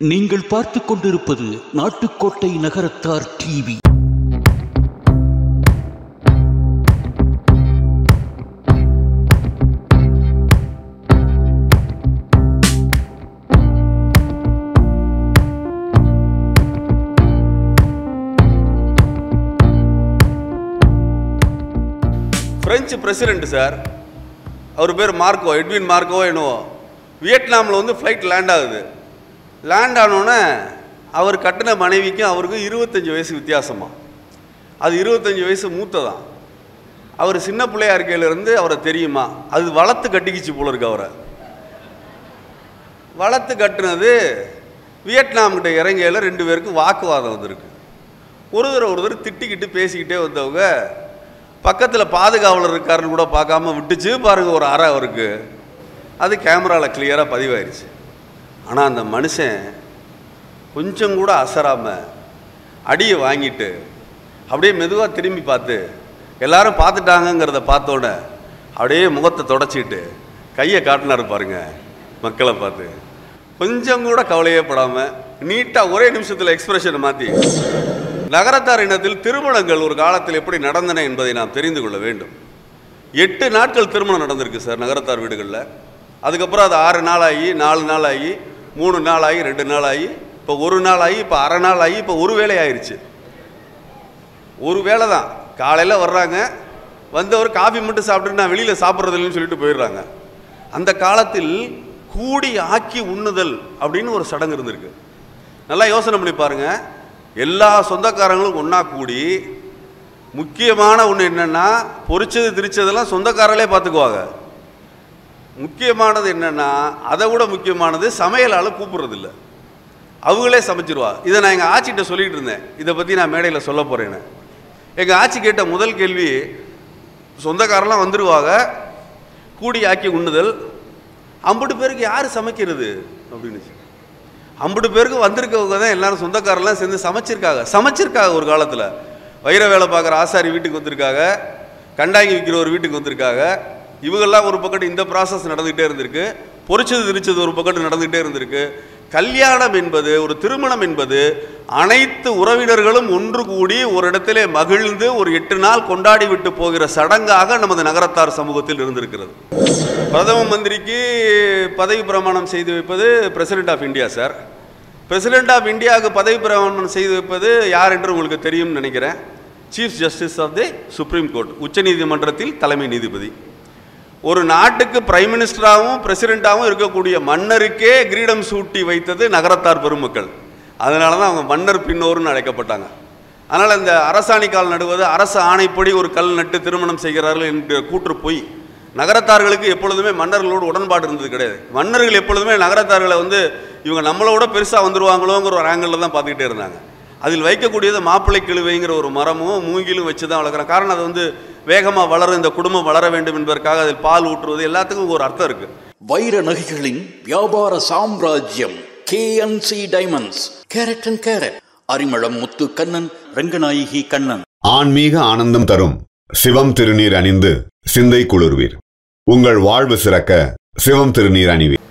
நீங்கள் பார்த்துக் கொண்டிருப்பது நாட்டுக்கோட்டை நகரத்தார் டிவி. பிரெஞ்சு பிரசிடென்ட் சார், அவர் பேர் மார்க்கோ, எட்வின் மார்க்கோ என்னவோ, வியட்நாமில் வந்து ஃப்ளைட் லேண்ட் ஆகுது. லேண்ட் ஆனோடனே அவர் கட்டின மனைவிக்கும் அவருக்கும் 25 வயசு வித்தியாசமா. அது 25 வயசு மூத்ததான். அவர் சின்ன பிள்ளையா இருக்கையிலேருந்து அவரை தெரியுமா, அது வளர்த்து கட்டிக்கிச்சு போல இருக்கு. அவரை வளர்த்து கட்டுனது வியட்நாம்கிட்ட இறங்கையில் 2 பேருக்கும் வாக்குவாதம் வந்திருக்கு. ஒருத்தர் திட்டிக்கிட்டு பேசிக்கிட்டே வந்தவங்க பக்கத்தில் பாதுகாவலர் இருக்காருன்னு கூட பார்க்காம விட்டுச்சு பாருங்க ஒரு அறை அவருக்கு. அது கேமராவில் கிளியராக பதிவாயிருச்சு. ஆனால் அந்த மனுஷன் கொஞ்சம் கூட அசராமல் அடியை வாங்கிட்டு அப்படியே மெதுவாக திரும்பி பார்த்து எல்லாரும் பார்த்துட்டாங்கங்கிறத பார்த்தோன்னே அப்படியே முகத்தை தொடச்சிக்கிட்டு கையை காட்டினாரு பாருங்க மக்களை பார்த்து. கொஞ்சம் கூட கவலையே படாமல் நீட்டாக ஒரே நிமிஷத்தில் எக்ஸ்பிரஷனை மாற்றி, நகரத்தார் இனத்தில் திருமணங்கள் ஒரு காலத்தில் எப்படி நடந்தன என்பதை நாம் தெரிந்து கொள்ள வேண்டும். 8 நாட்கள் திருமணம் நடந்திருக்கு சார் நகரத்தார் வீடுகளில். அதுக்கப்புறம் அது 6 நாள் ஆகி, 4 நாள் ஆகி, 3 நாள் ஆகி, 2 நாள் ஆகி, இப்போ 1 நாள் ஆகி, இப்போ அரை நாள் ஆகி, இப்போ ஒரு வேளை ஆயிடுச்சு. ஒரு வேளை தான். காலையில் வர்றாங்க, வந்தவர் காஃபி மட்டும் சாப்பிட்டுட்டு நான் வெளியில் சாப்பிட்றது இல்லைன்னு சொல்லிட்டு போயிடுறாங்க. அந்த காலத்தில் கூடி ஆக்கி உண்ணுதல் அப்படின்னு ஒரு சடங்கு இருந்திருக்கு. நல்லா யோசனை பண்ணி பாருங்க. எல்லா சொந்தக்காரங்களும் ஒன்றா கூடி, முக்கியமான ஒன்று என்னென்னா பொரிச்சது திரிச்சதெல்லாம் சொந்தக்காரர்களே பார்த்துக்குவாங்க. முக்கியமானது என்னென்னா, அதை விட முக்கியமானது சமையலால் கூப்பிட்றதில்ல, அவங்களே சமைச்சிருவா. இதை நான் எங்கள் ஆட்சிகிட்ட சொல்லிகிட்டு இருந்தேன். இதை பற்றி நான் மேடையில் சொல்ல போகிறேன்னு. எங்கள் ஆட்சி கேட்ட முதல் கேள்வி, சொந்தக்காரெல்லாம் வந்துடுவாங்க, கூடி ஆக்கி உண்ணுதல், 50 பேருக்கு யார் சமைக்கிறது அப்படின்னு. 50 பேருக்கு வந்திருக்கவங்க தான் எல்லாரும் சொந்தக்காரெல்லாம் சேர்ந்து சமைச்சிருக்காங்க. ஒரு காலத்தில் வைர வேலை பார்க்குற ஆசாரி வீட்டுக்கு வந்திருக்காங்க, கண்டாங்கி விற்கிற ஒரு வீட்டுக்கு வந்திருக்காங்க. இவங்கெல்லாம் ஒரு பக்கத்து இந்த ப்ராசஸ் நடந்துகிட்டே இருந்திருக்கு. பொரிச்சது திரிச்சது ஒரு பக்கத்து நடந்துகிட்டே இருந்திருக்கு. கல்யாணம் என்பது, ஒரு திருமணம் என்பது, அனைத்து உறவினர்களும் ஒன்று கூடி ஒரு இடத்திலே மகிழ்ந்து ஒரு 8 நாள் கொண்டாடி விட்டு போகிற சடங்காக நமது நகரத்தார் சமூகத்தில் இருந்திருக்கிறது. பிரதம மந்திரிக்கு பதவி பிரமாணம் செய்து வைப்பது president of India sir. President of இந்தியாவுக்கு பதவி பிரமாணம் செய்து வைப்பது யார் என்று உங்களுக்கு தெரியும்னு நினைக்கிறேன். Chief justice of the supreme court, உச்ச நீதிமன்றத்தில் தலைமை நீதிபதி. ஒரு நாட்டுக்கு பிரைம் மினிஸ்டராகவும் பிரசிடென்டாகவும் இருக்கக்கூடிய மன்னருக்கே கிரீடம் சூட்டி வைத்தது நகரத்தார் பெருமக்கள். அதனால தான் அவங்க மன்னர் பின்னோர்னு அழைக்கப்பட்டாங்க. அதனால் இந்த அரசாணி கால் நடுவது, அரசு ஆணைப்படி ஒரு கல் நட்டு திருமணம் செய்கிறார்கள் என்ற கூற்று போய். நகரத்தார்களுக்கு எப்பொழுதுமே மன்னர்களோடு உடன்பாடு இருந்தது கிடையாது. மன்னர்கள் எப்பொழுதுமே நகரத்தார்களை வந்து இவங்க நம்மளோட பெருசாக வந்துடுவாங்களோங்கிற ஒரு ஆங்கிளில் தான் பார்த்துக்கிட்டே இருந்தாங்க. அதில் வைக்கக்கூடியது மாப்பிள்ளை கிழுவைங்கிற ஒரு மரமும் மூங்கிலும் வச்சு தான் வளர்க்குறாங்க. காரணம் அது வந்து வேகமாக வளர, இந்த குடும்பம் வளர வேண்டும் என்பதற்காக அதில் பால் ஊற்றுவது, எல்லாத்துக்கும் ஒரு அர்த்தம் இருக்கு. வைர நகைகளின் வியாபார சாம்ராஜ்யம் KNC diamonds, carat and carat, Arimalam Muthu Kannan, Ranganayaki Kannan. ஆன்மீக ஆனந்தம் தரும் சிவம் திருநீர் அணிந்து சிந்தை குளிர்வீர். உங்கள் வாழ்வு சிறக்க சிவம் திருநீர் அணிவீர்.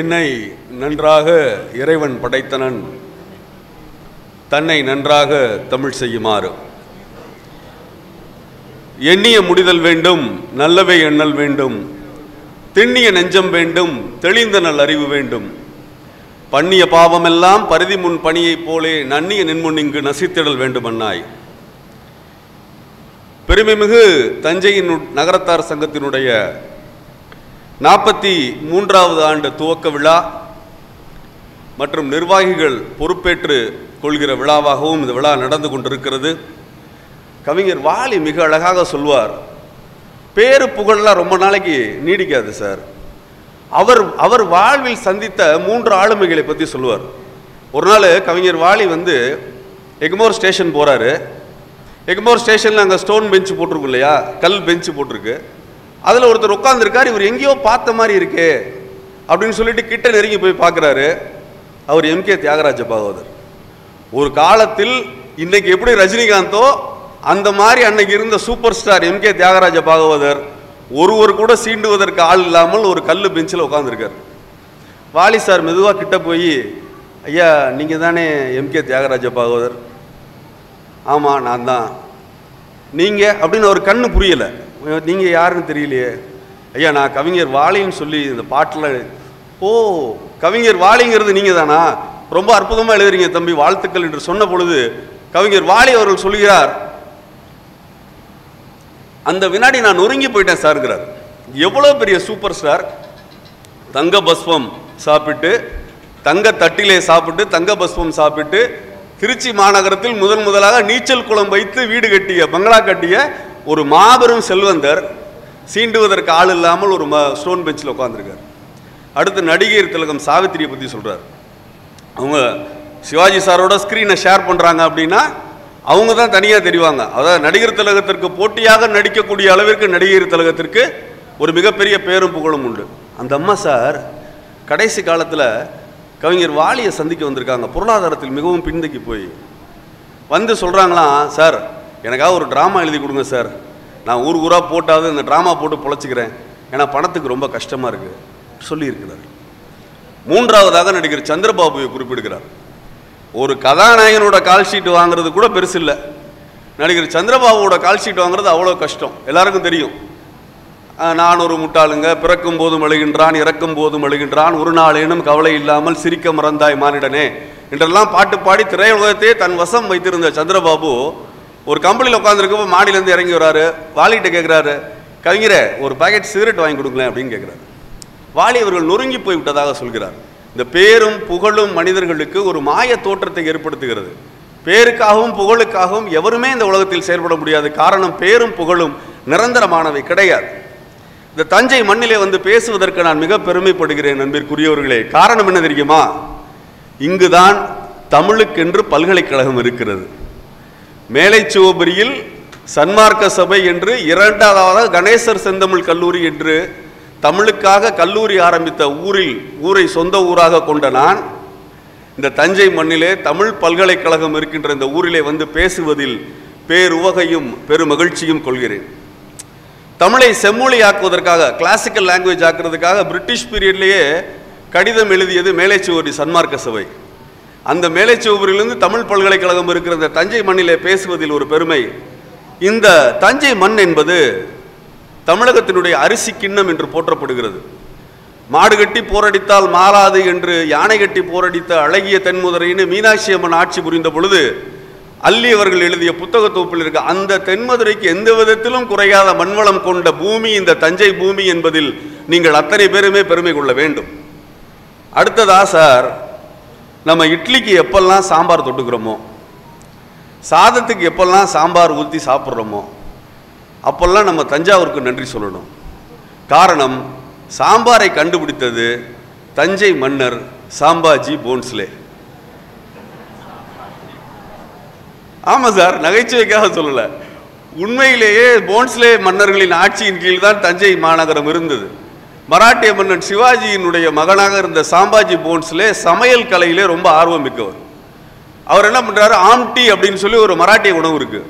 என்னை நன்றாக இறைவன் படைத்தனன், தன்னை நன்றாக தமிழ் செய்யுமாறு. எண்ணிய முடிதல் வேண்டும், நல்லவை எண்ணல் வேண்டும், திண்ணிய நெஞ்சம் வேண்டும், தெளிந்த நல் அறிவு வேண்டும். பண்ணிய பாவமெல்லாம் பரிதி முன் பணியைப் போலே நன்னிய நின்முன் இங்கு நசித்திடல் வேண்டுமன்னாய். பெருமைமிகு தஞ்சையின் நகரத்தார் சங்கத்தினுடைய 43வது ஆண்டு துவக்க விழா மற்றும் நிர்வாகிகள் பொறுப்பேற்று கொள்கிற விழாவாகவும் இந்த விழா நடந்து கொண்டிருக்கிறது. கவிஞர் வாலி மிக அழகாக சொல்வார், பேரு புகழெல்லாம் ரொம்ப நாளைக்கு நீடிக்காது சார். அவர் வாழ்வில் சந்தித்த 3 ஆளுமைகளை பற்றி சொல்லுவார். ஒரு நாள் கவிஞர் வாலி வந்து எக்மோர் ஸ்டேஷன் போகிறாரு. எக்மோர் ஸ்டேஷனில் அங்கே ஸ்டோன் பெஞ்சு போட்டிருக்கு இல்லையா, கல் பெஞ்சு போட்டிருக்கு. அதில் ஒருத்தர் உட்காந்துருக்கார். இவர் எங்கேயோ பார்த்த மாதிரி இருக்கே அப்படின்னு சொல்லிட்டு கிட்ட நெருங்கி போய் பார்க்குறாரு. அவர் MK தியாகராஜ பாகவதர். ஒரு காலத்தில் இன்னைக்கு எப்படி ரஜினிகாந்தோ அந்த மாதிரி அன்னைக்கு இருந்த super star MK Thyagaraja Bhagavathar ஒருவர் கூட சீண்டுவதற்கு ஆள் இல்லாமல் ஒரு கல் பெஞ்சில் உட்காந்துருக்கார். வாலி சார் மெதுவாக கிட்ட போய் ஐயா நீங்கள் தானே எம்கே தியாகராஜ பாகவதர்? ஆமாம் நான் தான். நீங்கள் அப்படின்னு ஒரு கண்ணு புரியலை. நீங்கள் யாருன்னு தெரியலையே. ஐயா நான் கவிஞர் வாலின்னு சொல்லி இந்த பாட்டில். ஓ, கவிஞர் வாலிங்கிறது நீங்கள் தானா? ரொம்ப அற்புதமாக எழுதுறீங்க தம்பி, வாழ்த்துக்கள் என்று சொன்ன பொழுது கவிஞர் வாலி அவர்கள் சொல்கிறார், அந்த வினாடி நான் நொறுங்கி போயிட்டேன் சார்ங்கிறார். எவ்வளோ பெரிய சூப்பர் ஸ்டார், தங்க பஸ்வம் சாப்பிட்டு, தங்க தட்டிலே சாப்பிட்டு, தங்க பஸ்வம் சாப்பிட்டு, திருச்சி மாநகரத்தில் முதலாக நீச்சல் குளம் வைத்து வீடு கட்டிய, பங்களா கட்டிய ஒரு மாபெரும் செல்வந்தர் சீண்டுவதற்கு ஆள் இல்லாமல் ஒரு ஸ்டோன் பெஞ்சில் உட்காந்துருக்கார். அடுத்து நடிகர் திலகம் சாவித்திரியை பற்றி சொல்கிறார். அவங்க சிவாஜி சாரோட ஸ்க்ரீனை ஷேர் பண்ணுறாங்க அப்படின்னா அவங்க தான் தனியாக தெரிவாங்க. அதாவது நடிகர் திலகத்திற்கு போட்டியாக நடிக்கக்கூடிய அளவிற்கு நடிகர் திலகத்திற்கு ஒரு மிகப்பெரிய பேரும் புகழும் உண்டு. அந்த அம்மா சார் கடைசி காலத்தில் கவிஞர் வாலியை சந்திக்க வந்திருக்காங்க. பொருளாதாரத்தில் மிகவும் பின்தங்கி போய் வந்து சொல்கிறாங்களாம், சார் எனக்காக ஒரு ட்ராமா எழுதி கொடுங்க சார், நான் ஊராக போட்டாவது இந்த ட்ராமா போட்டு பொழைச்சிக்கிறேன், ஏன்னா பணத்துக்கு ரொம்ப கஷ்டமாக இருக்குது சொல்லியிருக்கிறார். மூன்றாவதாக நடிகர் சந்திரபாபுவை குறிப்பிடுகிறார். ஒரு கதாநாயகனோட கால் ஷீட் வாங்குறது கூட பெருசு இல்லை, நடிகர் சந்திரபாபுவோட கால் ஷீட் வாங்குறது அவ்வளோ கஷ்டம். எல்லாருக்கும் தெரியும். நான் ஒரு முட்டாளுங்க, பிறக்கும் போதும் அழுகின்றான், இறக்கும் போதும் அழுகின்றான், ஒரு நாளேனும் கவலை இல்லாமல் சிரிக்க மறந்தாய் மானிடனே என்றெல்லாம் பாட்டு பாடி திரையுலகத்தையே தன் வசம் வைத்திருந்த சந்திரபாபு ஒரு கம்பெனியில் உட்காந்துருக்கப்போ மாடியிலேருந்து இறங்கி வராரு. வாலிகிட்ட கேட்குறாரு, கவிஞரே ஒரு பாக்கெட் சிகரெட் வாங்கி கொடுங்களேன் அப்படின்னு கேட்குறாரு. வாலி அவர்கள் நொறுங்கி போய் விட்டதாக சொல்கிறார். இந்த பேரும் புகழும் மனிதர்களுக்கு ஒரு மாய தோற்றத்தை ஏற்படுத்துகிறது. பேருக்காகவும் புகழுக்காகவும் எவருமே இந்த உலகத்தில் செயல்பட முடியாது. காரணம், பேரும் புகழும் நிரந்தரமானவை கிடையாது. இந்த தஞ்சை மண்ணிலே வந்து பேசுவதற்கு நான் மிக பெருமைப்படுகிறேன் நண்பிற்குரியவர்களே. காரணம் என்ன தெரியுமா? இங்குதான் தமிழுக்கென்று பல்கலைக்கழகம் இருக்கிறது. மேலைச்சுவபுரியில் சன்மார்க்க சபை என்று, இரண்டாவதாக கணேசர் செந்தமிழ் கல்லூரி என்று தமிழுக்காக கல்லூரி ஆரம்பித்த ஊரை சொந்த ஊராக கொண்ட நான் இந்த தஞ்சை மண்ணிலே தமிழ் பல்கலைக்கழகம் இருக்கின்ற இந்த ஊரிலே வந்து பேசுவதில் பேருவகையும் பெருமகிழ்ச்சியும் கொள்கிறேன். தமிழை செம்மொழி ஆக்குவதற்காக, கிளாசிக்கல் லாங்குவேஜ் ஆக்குறதுக்காக பிரிட்டிஷ் பீரியட்லேயே கடிதம் எழுதியது மேலைச்சுவபுரி சன்மார்க்க சபை. அந்த மேலைச்சுவபுரியிலிருந்து தமிழ் பல்கலைக்கழகம் இருக்கிற இந்த தஞ்சை மண்ணிலே பேசுவதில் ஒரு பெருமை. இந்த தஞ்சை மண் என்பது தமிழகத்தினுடைய அரிசி கிண்ணம் என்று போற்றப்படுகிறது. மாடு கட்டி போரடித்தால் மாறாது என்று யானை கட்டி போரடித்த அழகிய தென்மதுரைன்னு மீனாட்சி அம்மன் ஆட்சி புரிந்த பொழுது அல்லி அவர்கள் எழுதிய புத்தக தொகுப்பில் இருக்க அந்த தென்மதுரைக்கு எந்த விதத்திலும் குறையாத மண்வளம் கொண்ட பூமி இந்த தஞ்சை பூமி என்பதில் நீங்கள் அத்தனை பேருமே பெருமை கொள்ள வேண்டும். அடுத்ததா சார், நம்ம இட்லிக்கு எப்பெல்லாம் சாம்பார் தொட்டுக்கிறோமோ, சாதத்துக்கு எப்பெல்லாம் சாம்பார் ஊற்றி சாப்பிட்றோமோ, அப்பெல்லாம் நம்ம தஞ்சாவூருக்கு நன்றி சொல்லணும். காரணம், சாம்பாரை கண்டுபிடித்தது தஞ்சை மன்னர் சாம்பாஜி போன்ஸ்லே. ஆமாம் சார், நகைச்சுவைக்காக சொல்லலை, உண்மையிலேயே போன்ஸ்லே மன்னர்களின் ஆட்சியின் கீழ் தான் தஞ்சை மாநகரம் இருந்தது. மராட்டிய மன்னன் சிவாஜியினுடைய மகனாக இருந்த சாம்பாஜி போன்ஸ்லே சமையல் கலையிலே ரொம்ப ஆர்வம் மிக்கவர். அவர் என்ன பண்ணுறாரு, ஆம்டி அப்படின்னு சொல்லி ஒரு மராட்டிய உணவு இருக்குது.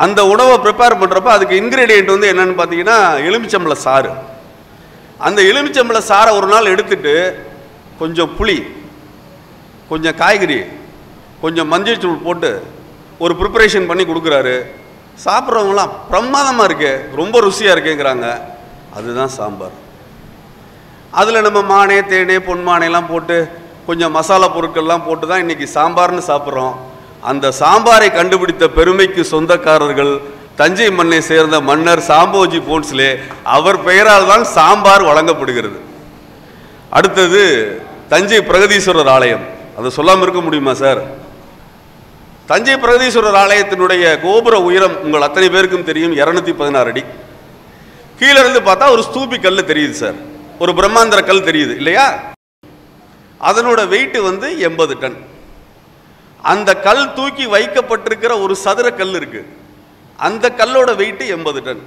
அந்த உணவை ப்ரிப்பேர் பண்ணுறப்ப அதுக்கு இன்க்ரீடியன்ட் வந்து என்னென்னு பார்த்தீங்கன்னா எலுமிச்சம்பழ சாறு. அந்த எலுமிச்சம்பழ சாரை ஒரு நாள் எடுத்துட்டு கொஞ்சம் புளி, கொஞ்சம் காய்கறி, கொஞ்சம் மஞ்சள் தூள் போட்டு ஒரு ப்ரிப்பரேஷன் பண்ணி கொடுக்குறாரு. சாப்பிட்றவங்களாம் பிரமாதமாக இருக்கே, ரொம்ப ருசியாக இருக்கேங்கிறாங்க. அதுதான் சாம்பார். அதில் நம்ம மானே, தேனே, பொன்மானைலாம் போட்டு கொஞ்சம் மசாலா பொருட்கள்லாம் போட்டு தான் இன்றைக்கி சாம்பார்னு சாப்பிட்றோம். அந்த சாம்பாரை கண்டுபிடித்த பெருமைக்கு சொந்தக்காரர்கள் தஞ்சை மண்ணை சேர்ந்த மன்னர் சாம்போஜி போன்ஸ்லே. அவர் பெயரால் தான் சாம்பார் வழங்கப்படுகிறது. அடுத்தது தஞ்சை பிரகதீஸ்வரர் ஆலயம். அதை சொல்லாமல் இருக்க முடியுமா சார்? தஞ்சை பிரகதீஸ்வரர் ஆலயத்தினுடைய கோபுர உயரம் உங்கள் அத்தனை பேருக்கும் தெரியும், 216 அடி. கீழே இருந்து பார்த்தா ஒரு ஸ்தூபி கல் தெரியுது சார், ஒரு பிரம்மாந்திர கல் தெரியுது இல்லையா? அதனோட வெயிட் வந்து 80 டன். அந்த கல் தூக்கி வைக்கப்பட்டிருக்கிற ஒரு சதுர கல் இருக்கு, அந்த கல்லோட வெயிட் 80 டன்.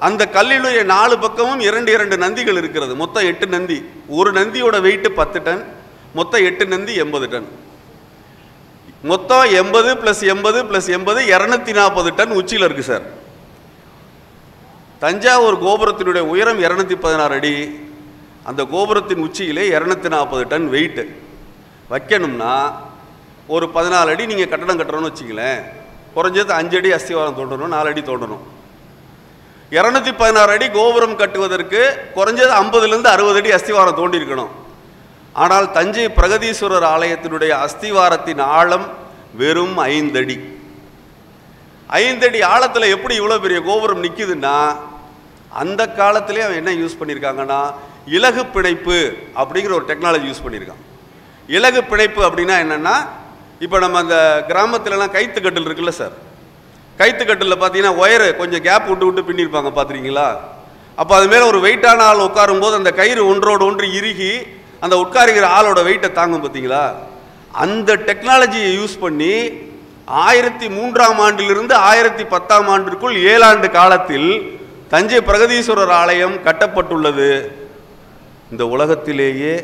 அந்த கல்லினுடைய 4 பக்கமும் 2 நந்திகள் இருக்கிறது, மொத்தம் 8 நந்தி. ஒரு நந்தியோட வெயிட் 10 டன், மொத்தம் 8 நந்தி 80 டன். மொத்தம் 80 + 80 + 80 240 டன் உச்சியில் இருக்கு சார். தஞ்சாவூர் கோபுரத்தினுடைய உயரம் 216 அடி. அந்த கோபுரத்தின் உச்சியிலே 240 டன் வெயிட். வைக்கணும்னா ஒரு 14 அடி நீங்கள் கட்டடம் கட்டுறோன்னு வச்சுங்களேன், குறைஞ்சது 5 அடி அஸ்திவாரம் தோண்டணும், 4 அடி தோண்டணும். 216 அடி கோபுரம் கட்டுவதற்கு குறைஞ்சது 50லேருந்து 60 அடி அஸ்திவாரம் தோண்டியிருக்கணும். ஆனால் தஞ்சை பிரகதீஸ்வரர் ஆலயத்தினுடைய அஸ்திவாரத்தின் ஆழம் வெறும் 5 அடி. 5 அடி ஆழத்தில் எப்படி இவ்வளோ பெரிய கோபுரம் நிற்குதுன்னா, அந்த காலத்திலே அவன் என்ன யூஸ் பண்ணியிருக்காங்கன்னா, இலகு பிணைப்பு அப்படிங்கிற ஒரு டெக்னாலஜி யூஸ் பண்ணியிருக்கான். இலகு பிணைப்பு அப்படின்னா என்னென்னா, இப்போ நம்ம அந்த கிராமத்துலலாம் கைத்துக்கட்டில் இருக்குல்ல சார், கைத்துக்கட்டில் பார்த்தீங்கன்னா ஒயரு கொஞ்சம் கேப் விட்டு விட்டு பின்னிருப்பாங்க, பார்த்துருக்கீங்களா? அப்போ அது மேலே ஒரு வெயிட்டான ஆள் உட்காரும்போது அந்த கயிறு ஒன்றோடு ஒன்று இறுகி அந்த உட்காருகிற ஆளோட வெயிட்டை தாங்கும், பார்த்தீங்களா? அந்த டெக்னாலஜியை யூஸ் பண்ணி 1003ஆம் ஆண்டிலிருந்து 1010ஆம் ஆண்டிற்குள் 7 ஆண்டு காலத்தில் தஞ்சை பிரகதீஸ்வரர் ஆலயம் கட்டப்பட்டுள்ளது. இந்த உலகத்திலேயே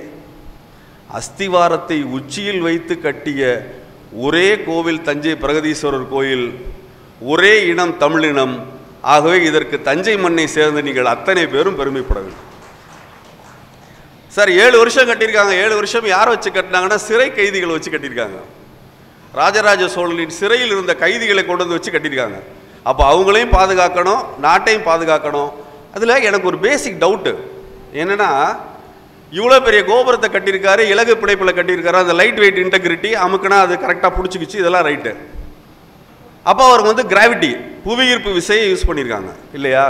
அஸ்திவாரத்தை உச்சியில் வைத்து கட்டிய ஒரே கோவில் தஞ்சை பிரகதீஸ்வரர் கோயில், ஒரே இனம் தமிழினம். ஆகவே இதற்கு தஞ்சை மண்ணை சேர்ந்த நீங்கள் அத்தனை பேரும் பெருமைப்பட வேண்டும். சார் 7 வருஷம் கட்டியிருக்காங்க. 7 வருஷம் யாரை வச்சு கட்டினாங்கன்னா, சிறை கைதிகளை வச்சு கட்டியிருக்காங்க. ராஜராஜ சோழனின் சிறையில் இருந்த கைதிகளை கொண்டு வந்து வச்சு கட்டியிருக்காங்க. அப்போ அவங்களையும் பாதுகாக்கணும், நாட்டையும் பாதுகாக்கணும். அதில் எனக்கு ஒரு பேசிக் டவுட்டு என்னென்னா, இவ்வளோ பெரிய கோபுரத்தை கட்டியிருக்காரு, இலகு பிணைப்பில் கட்டியிருக்காரு, அந்த லைட் வெயிட் இன்டெகிரிட்டி அமுக்குனா அது கரெக்டாக பிடிச்சிக்கிச்சு, இதெல்லாம் ரைட்டு. அப்போ அவர் கிராவிட்டி புவியீர்ப்பு விசையை யூஸ் பண்ணியிருக்காங்க இல்லையா?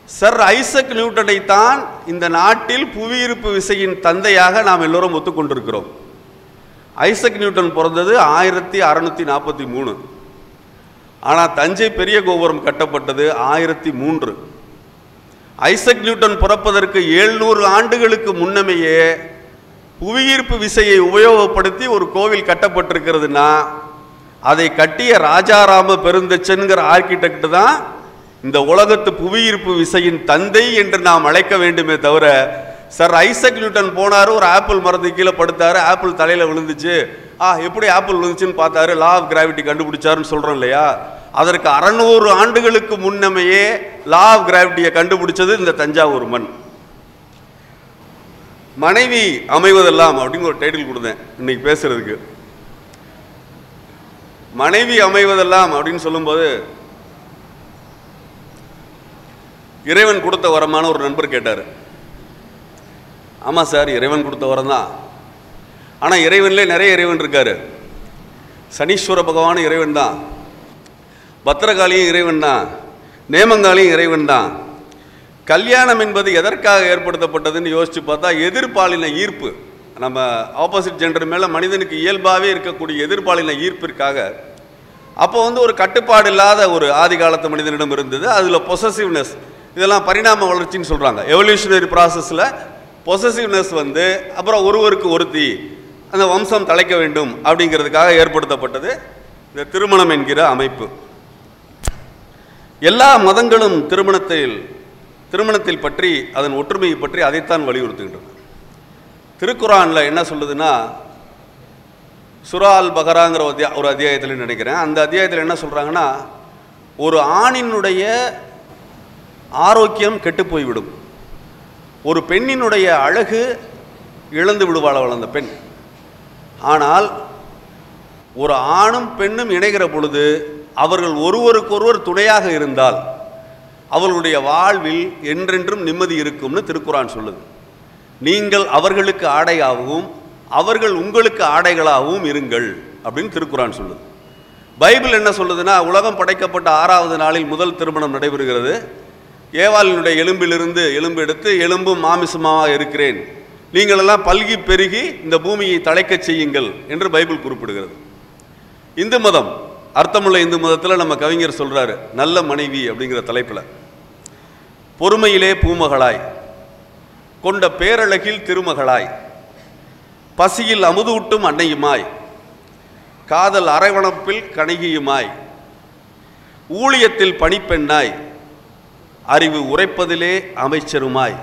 சர் ஐசக் நியூட்டனை தான் இந்த நாட்டில் புவியீர்ப்பு விசையின் தந்தையாக நாம் எல்லோரும் ஒத்துக்கொண்டிருக்கிறோம். ஐசக் நியூட்டன் பிறந்தது 1643. ஆனால் தஞ்சை பெரிய கோபுரம் கட்டப்பட்டது 1003. ஐசக் நியூட்டன் பிறப்பதற்கு 700 ஆண்டுகளுக்கு முன்னமையே புவியீர்ப்பு விசையை உபயோகப்படுத்தி ஒரு கோவில் கட்டப்பட்டிருக்கிறதுனா, அதை கட்டிய ராஜாராம பெருந்தச்சன்கிற ஆர்கிடெக்ட் தான் இந்த உலகத்து புவியீர்ப்பு விசையின் தந்தை என்று நாம் அழைக்க வேண்டுமே தவிர, சர் ஐசக் நியூட்டன் போனார், ஒரு ஆப்பிள் மரத்துக்கு கீழே படுத்தாரு, ஆப்பிள் தலையில் விழுந்துச்சு, எப்படி ஆப்பிள் விழுந்துச்சுன்னு பார்த்தாரு, லா ஆஃப் கிராவிட்டி கண்டுபிடிச்சாருன்னு சொல்கிறோம் இல்லையா? அதற்கு 600 ஆண்டுகளுக்கு முன்னமையே லா ஆஃப் கிராவிட்டியை கண்டுபிடிச்சது இந்த தஞ்சாவூர் மண். மனைவி அமைவதெல்லாம் அப்படின்னு ஒரு டைட்டில் கொடுத்தேன் இன்னைக்கு பேசுறதுக்கு. மனைவி அமைவதெல்லாம் அப்படின்னு சொல்லும்போது, இறைவன் கொடுத்த வரமான ஒரு நண்பர் கேட்டார். ஆமாம் சார், இறைவன் கொடுத்த வரம் தான். ஆனால் இறைவன்லேயே நிறைய இறைவன் இருக்காரு. சனீஸ்வர பகவான் இறைவன் தான், பத்திரகாளியும் இறைவன் தான், நேமங்காளியும் இறைவன் தான். கல்யாணம் என்பது எதற்காக ஏற்படுத்தப்பட்டதுன்னு யோசித்து பார்த்தா, எதிர்பாலின ஈர்ப்பு, நம்ம ஆப்போசிட் ஜெண்டர் மேலே மனிதனுக்கு இயல்பாகவே இருக்கக்கூடிய எதிர்பாலின ஈர்ப்பிற்காக. அப்போ ஒரு கட்டுப்பாடு இல்லாத ஒரு ஆதி காலத்து மனிதனிடம் இருந்தது. அதில் பொசசிவ்னஸ், இதெல்லாம் பரிணாம வளர்ச்சின்னு சொல்கிறாங்க. எவல்யூஷனரி ப்ராசஸில் பொசசிவ்னஸ் அப்புறம் ஒருவருக்கு ஒருத்தி அந்த வம்சம் தலைக்க வேண்டும் அப்படிங்கிறதுக்காக ஏற்படுத்தப்பட்டது இந்த திருமணம் என்கிற அமைப்பு. எல்லா மதங்களும் திருமணத்தில் பற்றி, அதன் ஒற்றுமையை பற்றி அதைத்தான் வலியுறுத்துகின்றன. திருக்குரானில் என்ன சொல்லுதுன்னா, சுரா அல் பகராங்கிற ஒரு அத்தியாயத்தில் நினைக்கிறேன், அந்த அத்தியாயத்தில் என்ன சொல்கிறாங்கன்னா, ஒரு ஆணினுடைய ஆரோக்கியம் கெட்டு போய்விடும், ஒரு பெண்ணினுடைய அழகு இழந்து விடுவாள் அந்த பெண். ஆனால் ஒரு ஆணும் பெண்ணும் இணைகிற பொழுது அவர்கள் ஒருவருக்கொருவர் துணையாக இருந்தால் அவர்களுடைய வாழ்வில் என்றென்றும் நிம்மதி இருக்கும்னு திருக்குரான் சொல்லுது. நீங்கள் அவர்களுக்கு ஆடையாகவும் அவர்கள் உங்களுக்கு ஆடைகளாகவும் இருங்கள் அப்படின்னு திருக்குரான் சொல்லுது. பைபிள் என்ன சொல்லுதுன்னா, உலகம் படைக்கப்பட்ட 6வது நாளில் முதல் திருமணம் நடைபெறுகிறது. ஏவாளினுடைய எலும்பிலிருந்து எலும்பு எடுத்து எலும்பும் மாமிசமாக இருக்கிறேன், நீங்களெல்லாம் பல்கி பெருகி இந்த பூமியை தழைக்க செய்யுங்கள் என்று பைபிள் குறிப்பிடுகிறது. இந்து மதம், அர்த்தமுள்ள இந்து மதத்தில் நம்ம கவிஞர் சொல்கிறாரு, நல்ல மனைவி அப்படிங்கிற தலைப்பில், பொறுமையிலே பூமகளாய், கொண்ட பேரழகில் திருமகளாய், பசியில் அமுதூட்டும் அன்னையுமாய், காதல் அரவணைப்பில் கணிகையுமாய், ஊழியத்தில் பணிப்பெண்ணாய், அறிவு உரைப்பதிலே அமைச்சருமாய்,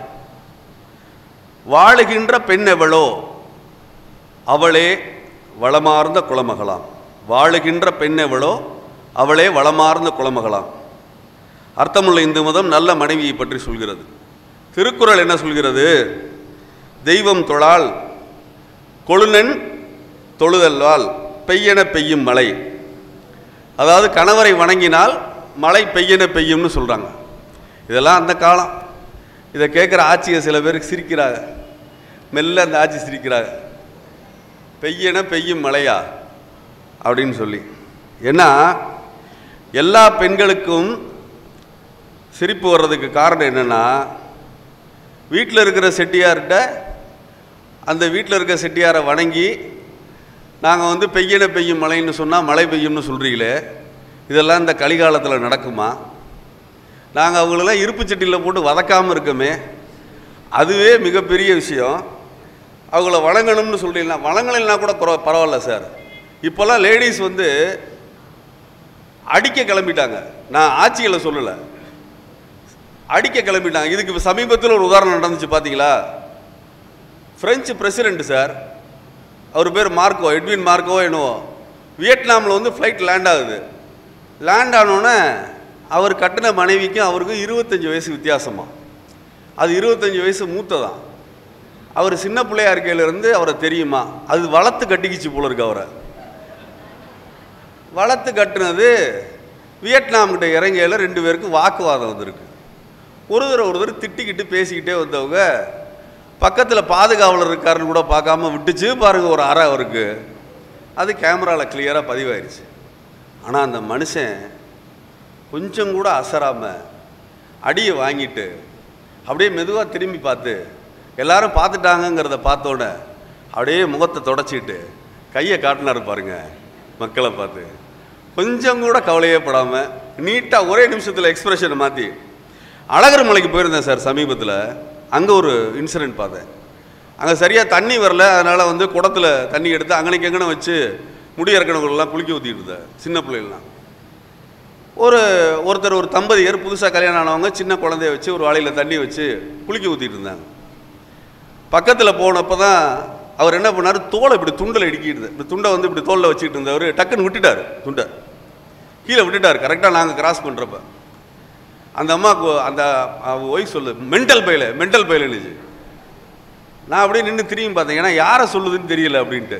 வாழுகின்ற பெண்ணெவளோ அவளே வளமார்ந்த குலமகளாம். வாழுகின்ற பெண்ணெவளோ அவளே வளமார்ந்த குலமகளாம். அர்த்தமுள்ள இந்து மதம் நல்ல மனைவியை பற்றி சொல்கிறது. திருக்குறள் என்ன சொல்கிறது? தெய்வம் தொழால் கொழுநன் தொழுதல்வால் பெய்யென பெய்யும் மழை. அதாவது கணவரை வணங்கினால் மழை பெய்யென பெய்யும்னு சொல்கிறாங்க. இதெல்லாம் அந்த காலம். இதை கேட்குற ஆட்சியை சில பேருக்கு சிரிக்கிறாங்க, மெல்ல அந்த ஆட்சி சிரிக்கிறாங்க, பெய்யென பெய்யும் மழையா அப்படின்னு சொல்லி. ஏன்னா எல்லா பெண்களுக்கும் சிரிப்பு வர்றதுக்கு காரணம் என்னென்னா, வீட்டில் இருக்கிற செட்டியார்கிட்ட அந்த வீட்டில் இருக்கிற செட்டியாரை வணங்கி நாங்கள் வந்து பெய்யென பெய்யும் மழைன்னு சொன்னால் மழை பெய்யும்னு சொல்கிறீங்களே, இதெல்லாம் இந்த கலிகாலத்தில் நடக்குமா? நாங்கள் அவங்களெல்லாம் இருப்பு சட்டியில் போட்டு வதக்காமல் இருக்கோமே, அதுவே மிகப்பெரிய விஷயம். அவங்கள வணங்கணும்னு சொல்கிறீங்களா? வணங்கலைன்னா கூட பரவாயில்ல சார். இப்போல்லாம் லேடிஸ் வந்து அடிக்க கிளம்பிட்டாங்க. நான் ஆட்சிகளை சொல்லலை, அடிக்க கிளம்பிட்டாங்க. இதுக்கு இப்போ சமீபத்தில் ஒரு உதாரணம் நடந்துச்சு பார்த்தீங்களா? பிரெஞ்சு பிரசிடென்ட் சார், அவர் பேர் மார்க்கோ, எட்வின் மார்க்கோ என்னவோ, வியட்நாமில் வந்து ஃப்ளைட் லேண்ட் ஆகுது. லேண்ட் ஆனோடனே அவர் கட்டின மனைவிக்கும் அவருக்கும் 25 வயசு வித்தியாசமா. அது 25 வயசு மூத்ததான். அவர் சின்ன பிள்ளையா இருக்கையிலேருந்து அவரை தெரியுமா? அது வளர்த்து கட்டிக்கிச்சு போல இருக்கு. அவரை வளர்த்து கட்டுனது வியட்நாம்கிட்ட இறங்கையில் 2 பேருக்கும் வாக்குவாதம் வந்திருக்கு. ஒருத்தர் திட்டிக்கிட்டு பேசிக்கிட்டே வந்தவங்க பக்கத்தில் பாதுகாவலர் இருக்காருன்னு கூட பார்க்காம விட்டுச்சு பாருங்க ஒரு அறை அவருக்கு. அது கேமராவில் கிளியராக பதிவாயிருச்சு. ஆனால் அந்த மனுஷன் கொஞ்சம் கூட அசராமல் அடியை வாங்கிட்டு அப்படியே மெதுவாக திரும்பி பார்த்து எல்லாரும் பார்த்துட்டாங்கங்கிறத பார்த்தோன்னே அப்படியே முகத்தை தொடச்சிட்டு கையை காட்டினாரு பாருங்க மக்களை பார்த்து. கொஞ்சம் கூட கவலையே படாமல் நீட்டாக ஒரே நிமிஷத்தில் எக்ஸ்பிரஷனை மாற்றி. அழகர் மலைக்கு போயிருந்தேன் சார் சமீபத்தில். அங்கே ஒரு இன்சிடெண்ட் பார்த்தேன். அங்கே சரியாக தண்ணி வரல, அதனால் வந்து குடத்தில் தண்ணி எடுத்து அங்கனைக்கு எங்கனை வச்சு முடி இறக்கணவங்களெலாம் குளிக்க ஊற்றிட்டு இருந்தேன் சின்ன பிள்ளைகள்லாம். ஒருத்தர் ஒரு தம்பதியர் புதுசாக கல்யாணம் ஆனவங்க சின்ன குழந்தைய வச்சு ஒரு வாளியில் தண்ணி வச்சு குளிக்க ஊற்றிட்டு இருந்தாங்க. பக்கத்தில் போனப்போ தான் அவர் என்ன பண்ணார், தோலை இப்படி துண்டில் இடுக்கிட்டு, இப்படி துண்டை வந்து இப்படி தோலில் வச்சுக்கிட்டு இருந்தவர் டக்குன்னு விட்டுட்டார், துண்டை கீழே விட்டுட்டார். கரெக்டாக நாங்கள் கிராஸ் பண்ணுறப்ப அந்த அம்மாவுக்கு அந்த ஒய்ஃப் சொல்லு மென்டல் பயிலுச்சு. நான் அப்படியே நின்று திரும்பி பார்த்தேன், ஏன்னா யாரை சொல்லுதுன்னு தெரியல அப்படின்ட்டு.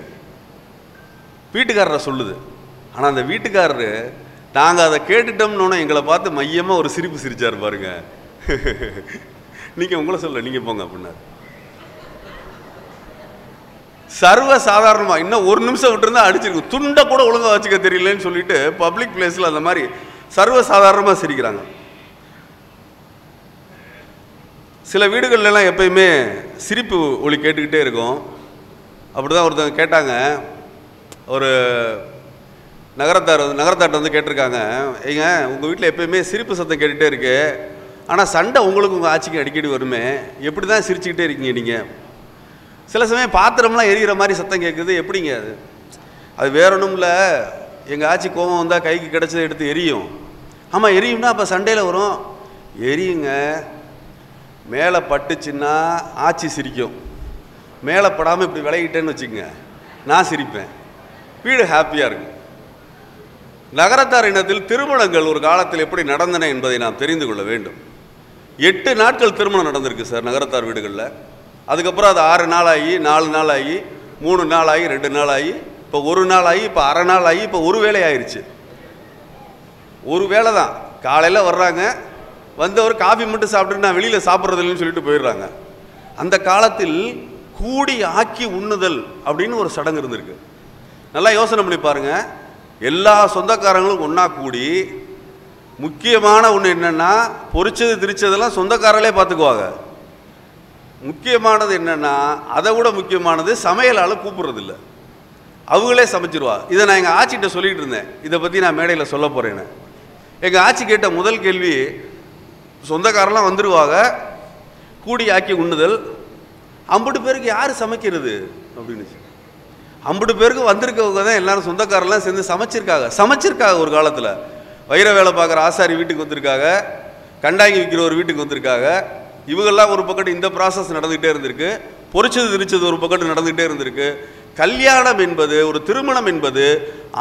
வீட்டுக்காரரை சொல்லுது. ஆனால் அந்த வீட்டுக்காரரு நாங்கள் அதை கேட்டுட்டோம்னு எங்களை பார்த்து மையமாக ஒரு சிரிப்பு சிரிச்சார் பாருங்க. நீங்கள் உங்களை சொல்ல நீங்கள் போங்க அப்படின்னாரு. சர்வ சாதாரணமாக இன்னும் ஒரு நிமிஷம் விட்டுருந்தா அடிச்சிருக்கு, துண்டை கூட ஒழுங்காக வச்சுக்க தெரியலன்னு சொல்லிட்டு பப்ளிக் பிளேஸில் அந்த மாதிரி சர்வ சாதாரணமாக சிரிக்கிறாங்க. சில வீடுகள்லாம் எப்பயுமே சிரிப்பு ஒலி கேட்டுக்கிட்டே இருக்கும். அப்படி தான் ஒருத்தவங்க கேட்டாங்க, ஒரு நகரத்தார்ட்ட வந்து கேட்டிருக்காங்க, ஏங்க உங்கள் வீட்டில் எப்பயுமே சிரிப்பு சத்தம் கேட்டுகிட்டே இருக்கு, ஆனால் சண்டை உங்களுக்கு உங்கள் ஆட்சிக்கு அடிக்கடி வருமே, எப்படி தான் சிரிச்சுக்கிட்டே இருக்கீங்க நீங்கள்? சில சமயம் பாத்திரம்லாம் எரிகிற மாதிரி சத்தம் கேட்குது, எப்படிங்க அது? அது வேற ஒன்றும் இல்லை, எங்கள் ஆட்சி கோபம் வந்தால் கைக்கு கிடச்சதை எடுத்து எரியும். ஆமாம் எரியும்னா அப்போ சண்டையில் வரும். எரியுங்க, மேலே பட்டுச்சுன்னா ஆட்சி சிரிக்கும், மேலே படாமல் இப்படி விலகிட்டேன்னு வச்சுக்கோங்க நான் சிரிப்பேன், வீடு ஹாப்பியாக இருக்கும். நகரத்தார் இனத்தில் திருமணங்கள் ஒரு காலத்தில் எப்படி நடந்தன என்பதை நாம் தெரிந்து கொள்ள வேண்டும். 8 நாட்கள் திருமணம் நடந்திருக்கு சார் நகரத்தார் வீடுகளில். அதுக்கப்புறம் அது 6 நாள் ஆகி 4 நாள் ஆகி 3 நாள் ஆகி 2 நாள் ஆகி இப்போ 1 நாள் ஆகி இப்போ அரை நாள் ஆகி இப்போ ஒரு வேளை ஆயிடுச்சு. ஒரு வேளை தான். காலையில் வர்றாங்க, வந்து ஒரு காஃபி மட்டும் சாப்பிட்டுட்டு நான் வெளியில் சாப்பிட்றதில்லன்னு சொல்லிட்டு போயிடுறாங்க. அந்த காலத்தில் கூடி ஆக்கி உண்ணுதல் அப்படின்னு ஒரு சடங்கு இருந்திருக்கு. நல்லா யோசனை பண்ணி பாருங்கள். எல்லா சொந்தக்காரங்களும் ஒன்றா கூடி, முக்கியமான ஒன்று என்னென்னா பொரிச்சது திரிச்சதெல்லாம் சொந்தக்காரர்களே பார்த்துக்குவாங்க. முக்கியமானது என்னென்னா, அதை விட முக்கியமானது சமையலால் கூப்பிட்றதில்ல, அவங்களே சமைச்சிருவா. இதை நான் எங்கள் ஆட்சிகிட்ட சொல்லிகிட்டு இருந்தேன், இதை பற்றி நான் மேடையில் சொல்ல போகிறேன்னு. எங்கள் ஆட்சி கேட்ட முதல் கேள்வி, சொந்தக்காரெல்லாம் வந்துடுவாங்க, கூடி ஆக்கி உண்ணுதல், 50 பேருக்கு யார் சமைக்கிறது அப்படின்னு. 50 பேருக்கு வந்திருக்கவங்க தான் எல்லாரும் சொந்தக்காரெல்லாம் சேர்ந்து சமைச்சிருக்காங்க. ஒரு காலத்தில் வைர வேலை பார்க்குற ஆசாரி வீட்டுக்கு வந்திருக்காங்க, கண்டாங்கி விற்கிற ஒரு வீட்டுக்கு வந்திருக்காங்க. இவங்கெல்லாம் ஒரு பக்கத்து இந்த ப்ராசஸ் நடந்துகிட்டே இருந்திருக்கு, பொரிச்சது திரிச்சது ஒரு பக்கத்து நடந்துகிட்டே இருந்திருக்கு. கல்யாணம் என்பது, ஒரு திருமணம் என்பது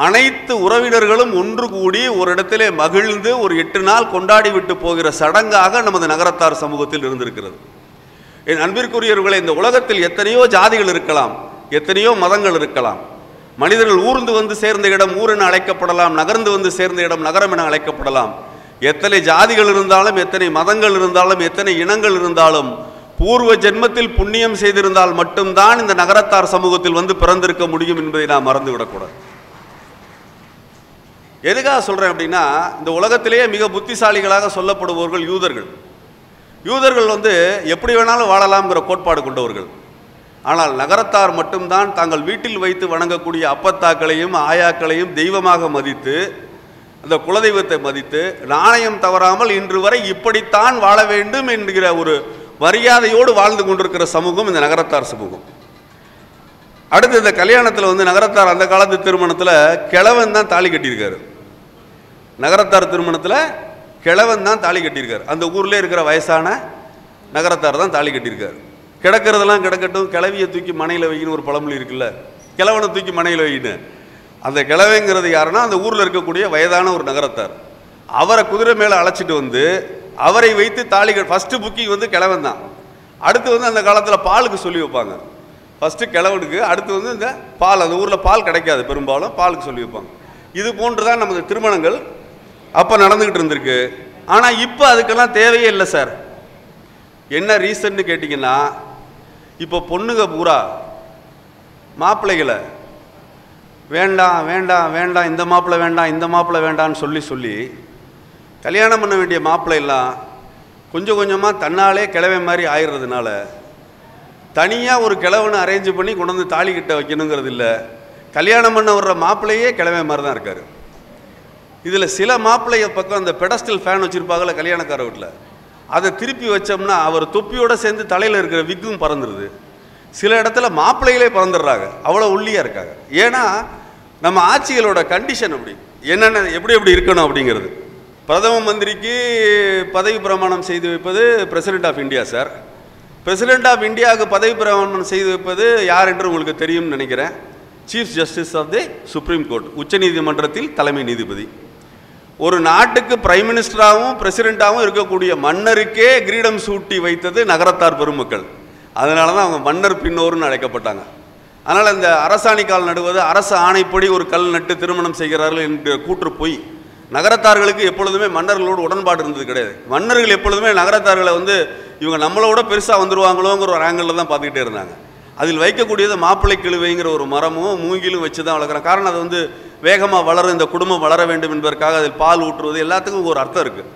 அனைத்து உறவினர்களும் ஒன்று கூடி ஒரு இடத்திலே மகிழ்ந்து ஒரு 8 நாள் கொண்டாடி விட்டு போகிற சடங்காக நமது நகரத்தார் சமூகத்தில் இருந்திருக்கிறது. என் அன்பிற்குரியவர்களே, இந்த உலகத்தில் எத்தனையோ ஜாதிகள் இருக்கலாம், எத்தனையோ மதங்கள் இருக்கலாம், மனிதர்கள் ஊர்ந்து வந்து சேர்ந்த இடம் ஊர் என அழைக்கப்படலாம், நகர்ந்து வந்து சேர்ந்த இடம் நகரம் என அழைக்கப்படலாம். எத்தனை ஜாதிகள் இருந்தாலும், எத்தனை மதங்கள் இருந்தாலும், எத்தனை இனங்கள் இருந்தாலும், பூர்வ ஜென்மத்தில் புண்ணியம் செய்திருந்தால் மட்டும்தான் இந்த நகரத்தார் சமூகத்தில் வந்து பிறந்திருக்க முடியும் என்பதை நாம் மறந்துவிடக்கூடாது. எதுக்காக சொல்றேன் அப்படின்னா, இந்த உலகத்திலேயே மிக புத்திசாலிகளாக சொல்லப்படுபவர்கள் யூதர்கள். யூதர்கள் வந்து எப்படி வேணாலும் வாழலாம்ங்கிற கோட்பாடு கொண்டவர்கள். ஆனால் நகரத்தார் மட்டும்தான் தாங்கள் வீட்டில் வைத்து வணங்கக்கூடிய அப்பத்தாக்களையும் ஆயாக்களையும் தெய்வமாக மதித்து, அந்த குலதெய்வத்தை மதித்து, நாணயம் தவறாமல் இன்று வரை இப்படித்தான் வாழ வேண்டும் என்கிற ஒரு மரியாதையோடு வாழ்ந்து கொண்டிருக்கிற சமூகம் இந்த நகரத்தார் சமூகம். அடுத்து இந்த கல்யாணத்தில் வந்து நகரத்தார் அந்த காலத்து திருமணத்தில் கிழவன் தான் தாலி கட்டியிருக்காரு. நகரத்தார் திருமணத்தில் கிழவன் தான் தாலி கட்டியிருக்காரு. அந்த ஊர்லேயே இருக்கிற வயசான நகரத்தார் தான் தாலி கட்டியிருக்காரு. கிடக்கிறதெல்லாம் கிடக்கட்டும், கிளவியை தூக்கி மனையில் வைக்கணும் ஒரு பழமொழி இருக்குல்ல, கிழவனை தூக்கி மனையில் வைக்கணும். அந்த கிழவைங்கிறது யாருன்னா அந்த ஊரில் இருக்கக்கூடிய வயதான ஒரு நகரத்தார். அவரை குதிரை மேலே அழைச்சிட்டு வந்து அவரை வைத்து தாலி ஃபஸ்ட்டு புக்கிங் வந்து கிழவன் தான். அடுத்து வந்து அந்த காலத்தில் பாலுக்கு சொல்லி வைப்பாங்க. ஃபஸ்ட்டு கிழவனுக்கு, அடுத்து வந்து இந்த பால், அந்த ஊரில் பால் கிடைக்காது பெரும்பாலும், பாலுக்கு சொல்லி வைப்பாங்க. இது போன்று தான் நமது திருமணங்கள் அப்போ நடந்துக்கிட்டு இருந்திருக்கு. ஆனால் இப்போ அதுக்கெல்லாம் தேவையே இல்லை சார். என்ன ரீசன்னு கேட்டிங்கன்னா, இப்போ பொண்ணுங்க பூரா மாப்பிள்ளைகளை வேண்டாம் வேண்டாம் வேண்டாம், இந்த மாப்பிள்ளை வேண்டாம் இந்த மாப்பிள்ளை வேண்டான்னு சொல்லி கல்யாணம் பண்ண வேண்டிய மாப்பிள்ளையெல்லாம் கொஞ்சம் கொஞ்சமாக தன்னாலே கிழவை மாதிரி ஆயிடுறதுனால தனியாக ஒரு கிழவனை அரேஞ்ச் பண்ணி கொண்டு வந்து தாலி கிட்ட வைக்கணுங்கிறது இல்லை. கல்யாணம் பண்ண வர்ற மாப்பிள்ளையே கிழவை மாதிரி தான் இருக்கார். இதில் சில மாப்பிள்ளைய பக்கம் அந்த பெடஸ்டல் ஃபேன் வச்சுருப்பாங்கள்ல கல்யாணக்கார வீட்டில், அதை திருப்பி வச்சோம்னா அவர் தொப்பியோடு சேர்ந்து தலையில் இருக்கிற விக்கும் பறந்துடுது. சில இடத்துல மாப்பிள்ளைகளே பறந்துடுறாங்க, அவ்வளோ ஒல்லியாக இருக்காங்க. ஏன்னா நம்ம ஆட்சிகளோட கண்டிஷன் அப்படி, என்னென்ன எப்படி எப்படி இருக்கணும் அப்படிங்கிறது. பிரதம மந்திரிக்கு பதவி பிரமாணம் செய்து வைப்பது president of India sir. President of இந்தியாவுக்கு பதவி பிரமாணம் செய்து வைப்பது யார் என்று உங்களுக்கு தெரியும்னு நினைக்கிறேன். Chief justice of the supreme court, உச்சநீதிமன்றத்தில் தலைமை நீதிபதி. ஒரு நாட்டுக்கு பிரைம் மினிஸ்டராகவும் பிரசிடென்ட்டாகவும் இருக்கக்கூடிய மன்னருக்கே கிரீடம் சூட்டி வைத்தது நகரத்தார் பெருமக்கள். அதனால தான் அவங்க மன்னர் பின்னோர்னு அழைக்கப்பட்டாங்க. அதனால் இந்த அரசாணி கால் நடுவது, அரசு ஆணைப்படி ஒரு கல் நட்டு திருமணம் செய்கிறார்கள் என்கிற கூற்று போய். நகரத்தார்களுக்கு எப்பொழுதுமே மன்னர்களோடு உடன்பாடு இருந்தது கிடையாது. மன்னர்கள் எப்பொழுதுமே நகரத்தார்களை வந்து இவங்க நம்மளோட பெருசாக வந்துடுவாங்களோங்கிற ஒரு ஆங்கிளில் தான் பார்த்துக்கிட்டே இருந்தாங்க. அதில் வைக்கக்கூடியது மாப்பிள்ளை கிழுவைங்கிற ஒரு மரமும் மூங்கிலும் வச்சு தான் வளர்க்குறாங்க. காரணம் அது வந்து வேகமாக வளரும், இந்த குடும்பம் வளர வேண்டும் என்பதற்காக அதில் பால் ஊற்றுவது எல்லாத்துக்கும் ஒரு அர்த்தம் இருக்குது.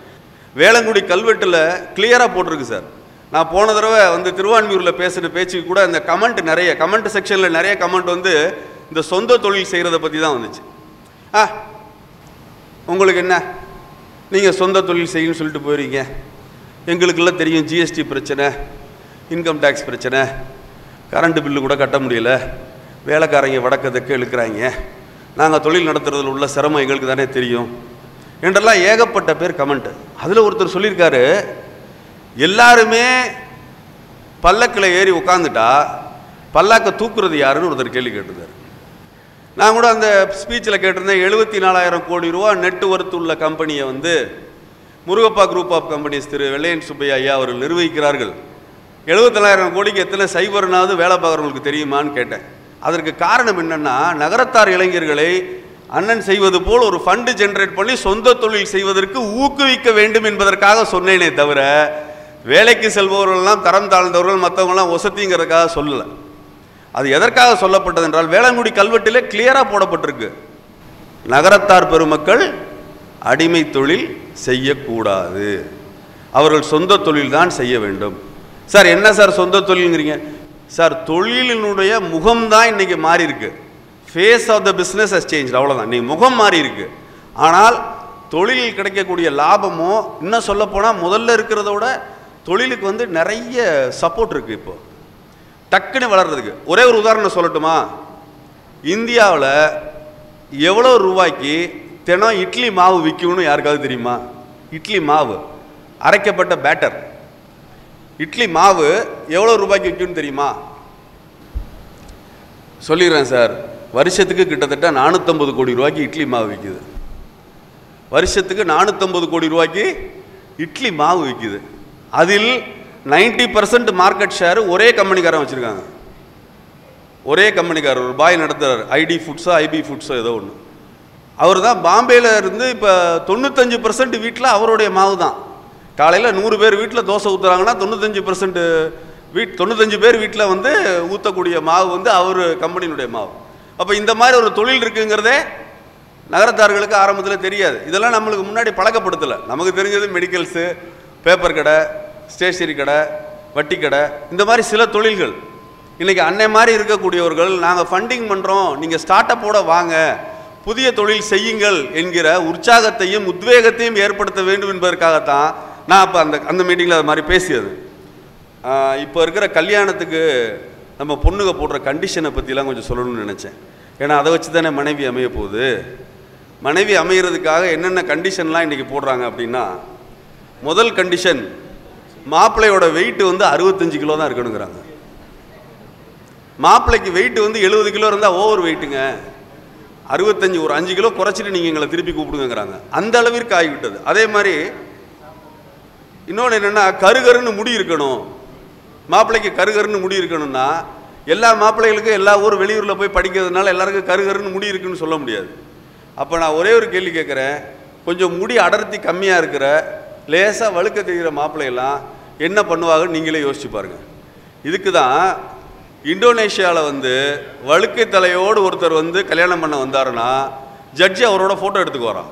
வேளங்குடி கல்வெட்டில் கிளியராக போட்டிருக்கு சார். நான் போன தடவை வந்து திருவான்மியூரில் பேசின பேச்சுக்கு கூட இந்த கமெண்ட் செக்ஷனில் நிறைய கமெண்ட் வந்து இந்த சொந்த தொழில் செய்கிறத பற்றி தான் வந்துச்சு. உங்களுக்கு என்ன, நீங்கள் சொந்த தொழில் செய்யணும்னு சொல்லிட்டு போயிருக்கீங்க, எங்களுக்கெல்லாம் தெரியும் ஜிஎஸ்டி பிரச்சனை, இன்கம் டேக்ஸ் பிரச்சனை, கரண்ட்டு பில்லு கூட கட்ட முடியல, வேலைக்காரங்க வடக்கத்துக்கு இழுக்கிறாங்க, நாங்கள் தொழில் நடத்துறதுல உள்ள சிரமம் எங்களுக்கு தானே தெரியும் என்றெல்லாம் ஏகப்பட்ட பேர் கமெண்ட். அதில் ஒருத்தர் சொல்லியிருக்காரு, எல்லாருமே பல்லக்கில் ஏறி உட்காந்துட்டா பல்லாக்க தூக்குறது யாருன்னு ஒருத்தர் கேள்வி கேட்டிருந்தார். நான் கூட அந்த ஸ்பீச்சில் கேட்டிருந்தேன், 74,000 கோடி ரூபா நெட் ஒர்த் உள்ள கம்பெனியை வந்து முருகப்பா குரூப் ஆஃப் கம்பெனிஸ் திரு வெள்ளையன் சுப்பையா ஐயா அவர்கள் நிர்வகிக்கிறார்கள். 74,000 கோடிக்கு எத்தனை சைபர்னாவது வேலை பார்க்குறவங்களுக்கு தெரியுமான்னு கேட்டேன். அதற்கு காரணம் என்னென்னா, நகரத்தார் இளைஞர்களை அண்ணன் செய்வது போல் ஒரு ஃபண்டு ஜென்ரேட் பண்ணி சொந்த தொழில் செய்வதற்கு ஊக்குவிக்க வேண்டும் என்பதற்காக சொன்னேனே தவிர, வேலைக்கு செல்பவர்கள்லாம் தரம் தாழ்ந்தவர்கள் மற்றவங்களாம் ஒசத்திங்கிறதுக்காக சொல்லலை. அது எதற்காக சொல்லப்பட்டது என்றால், வேளங்குடி கல்வெட்டிலே கிளியராக போடப்பட்டிருக்கு, நகரத்தார் பெருமக்கள் அடிமை தொழில் செய்யக்கூடாது, அவர்கள் சொந்த தொழில் தான் செய்ய வேண்டும். சார் என்ன சார் சொந்த தொழில்ங்கிறீங்க சார்? தொழிலினுடைய முகம்தான் இன்னைக்கு மாறி இருக்கு. Face of the business has change, அவ்வளோதான். இன்னைக்கு முகம் மாறி இருக்கு. ஆனால் தொழிலில் கிடைக்கக்கூடிய லாபமோ, இன்னும் சொல்ல போனால் முதல்ல இருக்கிறத விட தொழிலுக்கு வந்து நிறைய சப்போர்ட் இருக்குது. இப்போ டக்குன்னு வளர்றதுக்கு ஒரே ஒரு உதாரணம் சொல்லட்டுமா? இந்தியாவில் எவ்வளோ ரூபாய்க்கு தினம் இட்லி மாவு விற்கும்னு யாருக்காவது தெரியுமா? இட்லி மாவு, அரைக்கப்பட்ட பேட்டர் இட்லி மாவு எவ்வளோ ரூபாய்க்கு விற்கும்னு தெரியுமா? சொல்லிடுறேன் சார், வருஷத்துக்கு கிட்டத்தட்ட 450 கோடி ரூபாய்க்கு இட்லி மாவு விற்குது. வருஷத்துக்கு 450 கோடி ரூபாய்க்கு இட்லி மாவு விற்குது. அதில் 90% மார்க்கெட் ஷேர் ஒரே கம்பெனிக்காரன் வச்சுருக்காங்க. ஒரே கம்பெனிக்காரர் ஒரு பாய் நடத்துகிறார், ஐடி ஃபுட்ஸோ ஐபி ஃபுட்ஸோ ஏதோ ஒன்று. அவர் தான் பாம்பேயில் இருந்து இப்போ 95% வீட்டில் அவருடைய மாவு தான். காலையில் 100 பேர் வீட்டில் தோசை ஊற்றுறாங்கன்னா 95 பேர் வீட்டில் வந்து ஊற்றக்கூடிய மாவு வந்து அவர் கம்பெனியினுடைய மாவு. அப்போ இந்த மாதிரி ஒரு தொழில் இருக்குங்கிறதே நகரத்தார்களுக்கு ஆரம்பத்தில் தெரியாது. இதெல்லாம் நம்மளுக்கு முன்னாடி பழக்கப்படுத்தலை. நமக்கு தெரிஞ்சது மெடிக்கல்ஸு, பேப்பர் கடை, ஸ்டேஷனரி கடை, வட்டி கடை, இந்த மாதிரி சில தொழில்கள். இன்றைக்கி அன்னை மாதிரி இருக்கக்கூடியவர்கள் நாங்கள் ஃபண்டிங் பண்ணுறோம், நீங்கள் ஸ்டார்ட் அப்போட வாங்க, புதிய தொழில் செய்யுங்கள் என்கிற உற்சாகத்தையும் உத்வேகத்தையும் ஏற்படுத்த வேண்டும் என்பதற்காகத்தான் நான் அப்போ அந்த மீட்டிங்கில் அது மாதிரி பேசியது. இப்போ இருக்கிற கல்யாணத்துக்கு நம்ம பொண்ணுங்க போடுற கண்டிஷனை பற்றிலாம் கொஞ்சம் சொல்லணும்னு நினச்சேன். ஏன்னா அதை வச்சு தானே மனைவி அமைய போகுது. மனைவி அமைகிறதுக்காக என்னென்ன கண்டிஷன்லாம் இன்றைக்கி போடுறாங்க அப்படின்னா, முதல் கண்டிஷன், மாப்பிள்ளையோட வெயிட் வந்து 65 கிலோ தான் இருக்கணுங்கிறாங்க. மாப்பிள்ளைக்கு வெயிட் வந்து 70 கிலோ இருந்தால் ஓவர் வெயிட்டுங்க, 65 ஒரு 5 கிலோ குறைச்சிட்டு நீங்கள் எங்களை திருப்பி கூப்பிடுங்கிறாங்க. அந்த அளவிற்கு ஆகிவிட்டது. அதே மாதிரி இன்னொன்று என்னென்னா, கருகருன்னு முடி இருக்கணும். மாப்பிள்ளைக்கு கருகருன்னு முடி இருக்கணும்னா எல்லா மாப்பிள்ளைகளுக்கும் எல்லா ஊர் வெளியூரில் போய் படிக்கிறதுனால எல்லாருக்கும் கருகருன்னு முடி இருக்குன்னு சொல்ல முடியாது. அப்போ நான் ஒரே ஒரு கேள்வி கேட்குறேன், கொஞ்சம் முடி அடர்த்தி கம்மியாக இருக்கிற லேசாக வழுக்க தெரிகிற மாப்பிள்ளையெல்லாம் என்ன பண்ணுவாங்கன்னு நீங்களே யோசிச்சு பாருங்கள். இதுக்கு தான் இந்தோனேஷியாவில் வந்து வழுக்கை தலையோடு ஒருத்தர் வந்து கல்யாணம் பண்ண வந்தாருன்னா ஜட்ஜி அவரோட ஃபோட்டோ எடுத்துக்கு வரான்.